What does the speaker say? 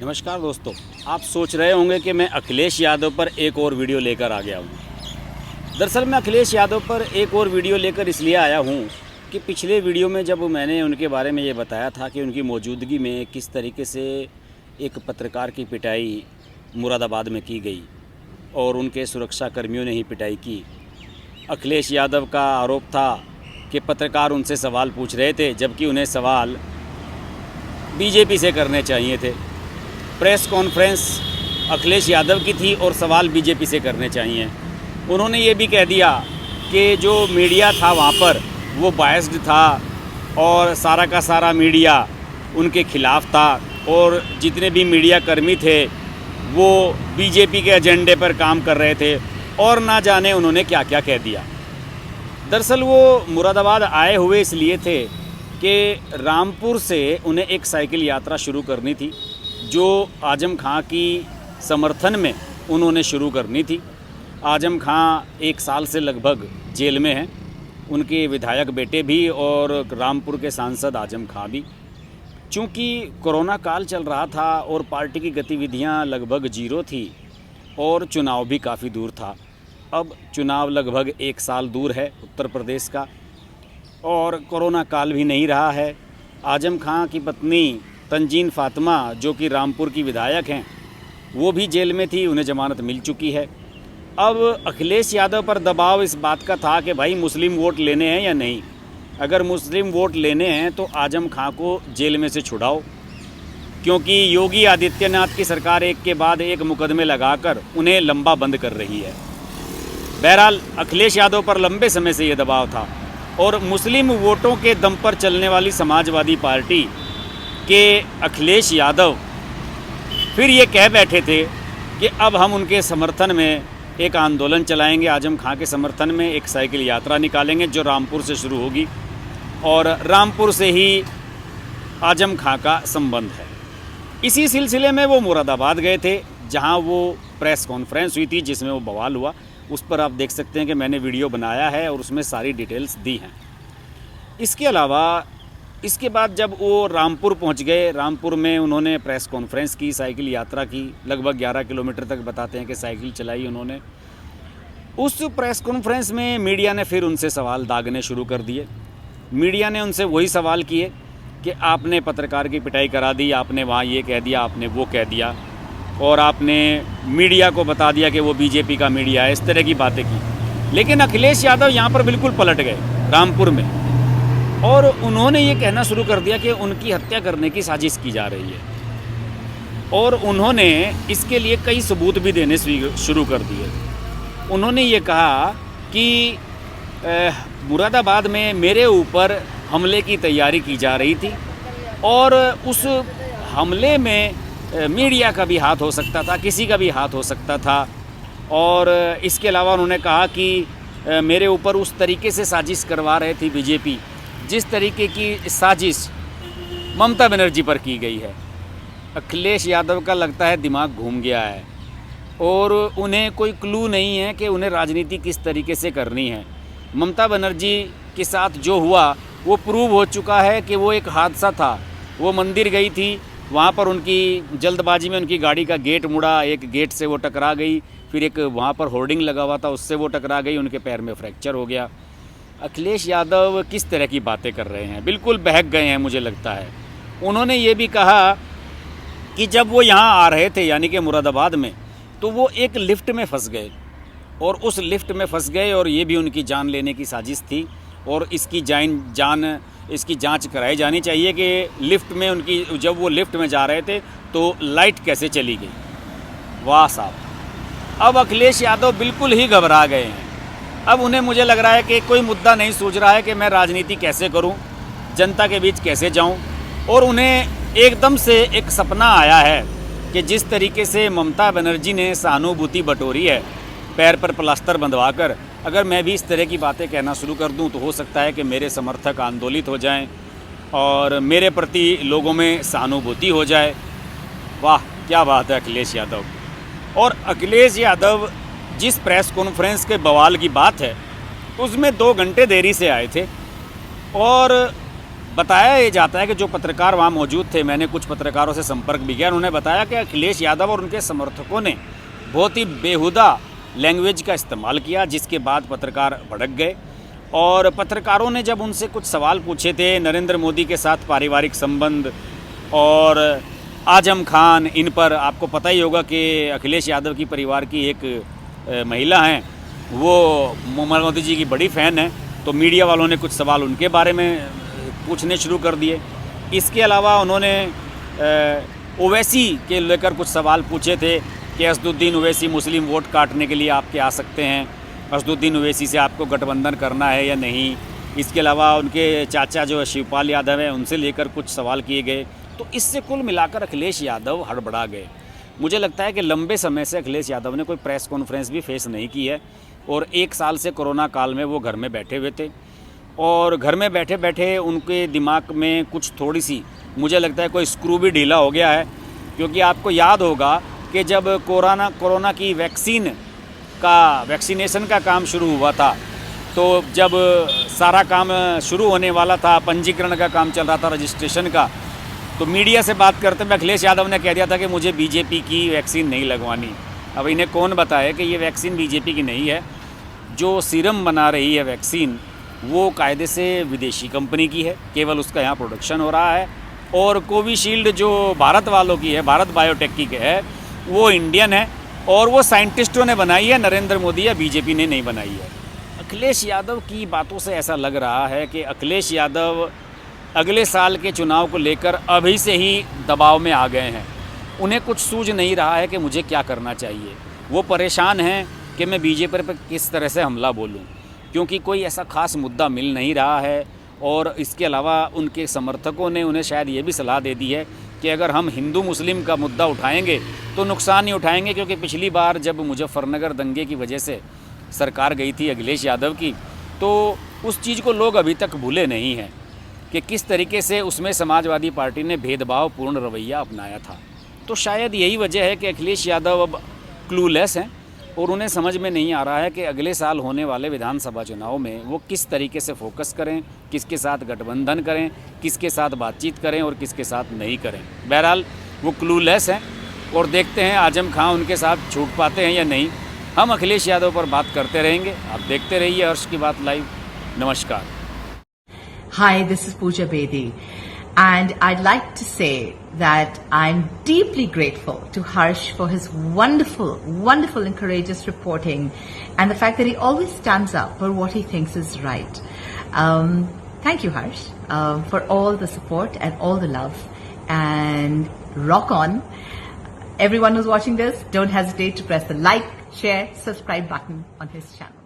नमस्कार दोस्तों, आप सोच रहे होंगे कि मैं अखिलेश यादव पर एक और वीडियो लेकर आ गया हूँ। दरअसल मैं अखिलेश यादव पर एक और वीडियो लेकर इसलिए आया हूँ कि पिछले वीडियो में जब मैंने उनके बारे में ये बताया था कि उनकी मौजूदगी में किस तरीके से एक पत्रकार की पिटाई मुरादाबाद में की गई और उनके सुरक्षा कर्मियों ने ही पिटाई की। अखिलेश यादव का आरोप था कि पत्रकार उनसे सवाल पूछ रहे थे जबकि उन्हें सवाल बीजेपी से करने चाहिए थे। प्रेस कॉन्फ्रेंस अखिलेश यादव की थी और सवाल बीजेपी से करने चाहिए। उन्होंने ये भी कह दिया कि जो मीडिया था वहाँ पर वो बायस्ड था और सारा का सारा मीडिया उनके खिलाफ़ था और जितने भी मीडिया कर्मी थे वो बीजेपी के एजेंडे पर काम कर रहे थे और ना जाने उन्होंने क्या क्या कह दिया। दरअसल वो मुरादाबाद आए हुए इसलिए थे कि रामपुर से उन्हें एक साइकिल यात्रा शुरू करनी थी जो आजम खां की समर्थन में उन्होंने शुरू करनी थी। आजम खां 1 साल से लगभग जेल में हैं, उनके विधायक बेटे भी और रामपुर के सांसद आजम खां भी। चूँकि कोरोना काल चल रहा था और पार्टी की गतिविधियां लगभग जीरो थी और चुनाव भी काफ़ी दूर था। अब चुनाव लगभग 1 साल दूर है उत्तर प्रदेश का और कोरोना काल भी नहीं रहा है। आजम खां की पत्नी तंजीन फातिमा जो कि रामपुर की विधायक हैं वो भी जेल में थी, उन्हें ज़मानत मिल चुकी है। अब अखिलेश यादव पर दबाव इस बात का था कि भाई मुस्लिम वोट लेने हैं या नहीं। अगर मुस्लिम वोट लेने हैं तो आजम खां को जेल में से छुड़ाओ, क्योंकि योगी आदित्यनाथ की सरकार एक के बाद एक मुकदमे लगाकर उन्हें लंबा बंद कर रही है। बहरहाल अखिलेश यादव पर लंबे समय से ये दबाव था और मुस्लिम वोटों के दम पर चलने वाली समाजवादी पार्टी के अखिलेश यादव फिर ये कह बैठे थे कि अब हम उनके समर्थन में एक आंदोलन चलाएंगे, आजम खां के समर्थन में एक साइकिल यात्रा निकालेंगे जो रामपुर से शुरू होगी और रामपुर से ही आजम खां का संबंध है। इसी सिलसिले में वो मुरादाबाद गए थे जहां वो प्रेस कॉन्फ्रेंस हुई थी जिसमें वो बवाल हुआ। उस पर आप देख सकते हैं कि मैंने वीडियो बनाया है और उसमें सारी डिटेल्स दी हैं। इसके अलावा इसके बाद जब वो रामपुर पहुंच गए, रामपुर में उन्होंने प्रेस कॉन्फ्रेंस की, साइकिल यात्रा की, लगभग 11 किलोमीटर तक बताते हैं कि साइकिल चलाई उन्होंने। उस प्रेस कॉन्फ्रेंस में मीडिया ने फिर उनसे सवाल दागने शुरू कर दिए। मीडिया ने उनसे वही सवाल किए कि आपने पत्रकार की पिटाई करा दी, आपने वहाँ ये कह दिया, आपने वो कह दिया और आपने मीडिया को बता दिया कि वो बीजेपी का मीडिया है, इस तरह की बातें की। लेकिन अखिलेश यादव यहाँ पर बिल्कुल पलट गए रामपुर में और उन्होंने ये कहना शुरू कर दिया कि उनकी हत्या करने की साजिश की जा रही है और उन्होंने इसके लिए कई सबूत भी देने शुरू कर दिए। उन्होंने ये कहा कि मुरादाबाद में मेरे ऊपर हमले की तैयारी की जा रही थी और उस हमले में मीडिया का भी हाथ हो सकता था, किसी का भी हाथ हो सकता था। और इसके अलावा उन्होंने कहा कि मेरे ऊपर उस तरीके से साजिश करवा रहे थी बीजेपी जिस तरीके की साजिश ममता बनर्जी पर की गई है। अखिलेश यादव का लगता है दिमाग घूम गया है और उन्हें कोई क्लू नहीं है कि उन्हें राजनीति किस तरीके से करनी है। ममता बनर्जी के साथ जो हुआ वो प्रूव हो चुका है कि वो एक हादसा था। वो मंदिर गई थी, वहाँ पर उनकी जल्दबाजी में उनकी गाड़ी का गेट मुड़ा, एक गेट से वो टकरा गई, फिर एक वहाँ पर होर्डिंग लगा हुआ था उससे वो टकरा गई, उनके पैर में फ्रैक्चर हो गया। अखिलेश यादव किस तरह की बातें कर रहे हैं, बिल्कुल बहक गए हैं मुझे लगता है। उन्होंने ये भी कहा कि जब वो यहाँ आ रहे थे यानी कि मुरादाबाद में, तो वो एक लिफ्ट में फंस गए और उस लिफ्ट में फंस गए और ये भी उनकी जान लेने की साजिश थी और इसकी इसकी जांच कराई जानी चाहिए कि लिफ्ट में उनकी जब वो लिफ्ट में जा रहे थे तो लाइट कैसे चली गई। वाह साहब, अब अखिलेश यादव बिल्कुल ही घबरा गए हैं। अब उन्हें मुझे लग रहा है कि कोई मुद्दा नहीं सूझ रहा है कि मैं राजनीति कैसे करूं, जनता के बीच कैसे जाऊं। और उन्हें एकदम से एक सपना आया है कि जिस तरीके से ममता बनर्जी ने सहानुभूति बटोरी है पैर पर प्लास्टर बंधवाकर, अगर मैं भी इस तरह की बातें कहना शुरू कर दूं तो हो सकता है कि मेरे समर्थक आंदोलित हो जाएं और मेरे प्रति लोगों में सहानुभूति हो जाए। वाह क्या बात है अखिलेश यादव। और अखिलेश यादव जिस प्रेस कॉन्फ्रेंस के बवाल की बात है उसमें 2 घंटे देरी से आए थे और बताया ये जाता है कि जो पत्रकार वहाँ मौजूद थे, मैंने कुछ पत्रकारों से संपर्क भी किया, उन्होंने बताया कि अखिलेश यादव और उनके समर्थकों ने बहुत ही बेहुदा लैंग्वेज का इस्तेमाल किया, जिसके बाद पत्रकार भड़क गए। और पत्रकारों ने जब उनसे कुछ सवाल पूछे थे नरेंद्र मोदी के साथ पारिवारिक संबंध और आजम खान, इन पर आपको पता ही होगा कि अखिलेश यादव की परिवार की एक महिला हैं, वो मोदी जी की बड़ी फ़ैन है, तो मीडिया वालों ने कुछ सवाल उनके बारे में पूछने शुरू कर दिए। इसके अलावा उन्होंने ओवैसी के लेकर कुछ सवाल पूछे थे कि असदुद्दीन ओवैसी मुस्लिम वोट काटने के लिए आपके आ सकते हैं, असदुद्दीन ओवैसी से आपको गठबंधन करना है या नहीं। इसके अलावा उनके चाचा जो शिवपाल यादव हैं, उनसे लेकर कुछ सवाल किए गए। तो इससे कुल मिलाकर अखिलेश यादव हड़बड़ा गए। मुझे लगता है कि लंबे समय से अखिलेश यादव ने कोई प्रेस कॉन्फ्रेंस भी फेस नहीं की है और 1 साल से कोरोना काल में वो घर में बैठे हुए थे और घर में बैठे बैठे उनके दिमाग में कुछ थोड़ी सी, मुझे लगता है कोई स्क्रू भी ढीला हो गया है। क्योंकि आपको याद होगा कि जब कोरोना की वैक्सीनेशन का काम शुरू हुआ था, तो जब सारा काम शुरू होने वाला था, पंजीकरण का काम चल रहा था, रजिस्ट्रेशन का, तो मीडिया से बात करते हुए अखिलेश यादव ने कह दिया था कि मुझे बीजेपी की वैक्सीन नहीं लगवानी। अब इन्हें कौन बताए कि ये वैक्सीन बीजेपी की नहीं है। जो सीरम बना रही है वैक्सीन, वो कायदे से विदेशी कंपनी की है, केवल उसका यहाँ प्रोडक्शन हो रहा है। और कोविशील्ड जो भारत वालों की है, भारत बायोटेक की है, वो इंडियन है और वो साइंटिस्टों ने बनाई है, नरेंद्र मोदी या बीजेपी ने नहीं बनाई है। अखिलेश यादव की बातों से ऐसा लग रहा है कि अखिलेश यादव अगले साल के चुनाव को लेकर अभी से ही दबाव में आ गए हैं। उन्हें कुछ सूझ नहीं रहा है कि मुझे क्या करना चाहिए। वो परेशान हैं कि मैं बीजेपी पर किस तरह से हमला बोलूं, क्योंकि कोई ऐसा खास मुद्दा मिल नहीं रहा है। और इसके अलावा उनके समर्थकों ने उन्हें शायद ये भी सलाह दे दी है कि अगर हम हिंदू मुस्लिम का मुद्दा उठाएंगे तो नुकसान ही उठाएंगे, क्योंकि पिछली बार जब मुजफ्फरनगर दंगे की वजह से सरकार गई थी अखिलेश यादव की, तो उस चीज़ को लोग अभी तक भूले नहीं हैं कि किस तरीके से उसमें समाजवादी पार्टी ने भेदभावपूर्ण रवैया अपनाया था। तो शायद यही वजह है कि अखिलेश यादव अब क्लूलेस हैं और उन्हें समझ में नहीं आ रहा है कि अगले साल होने वाले विधानसभा चुनाव में वो किस तरीके से फोकस करें, किसके साथ गठबंधन करें, किसके साथ बातचीत करें और किसके साथ नहीं करें। बहरहाल वो क्लूलेस हैं और देखते हैं आजम खान उनके साथ छूट पाते हैं या नहीं। हम अखिलेश यादव पर बात करते रहेंगे। आप देखते रहिए हर्ष की बात लाइव। नमस्कार। Hi, this is Pooja Bedi, and I'd like to say that I'm deeply grateful to Harsh for his wonderful, wonderful and courageous reporting and the fact that he always stands up for what he thinks is right. Thank you, Harsh, for all the support and all the love, and rock on. Everyone who's watching this, don't hesitate to press the like, share, subscribe button on his channel.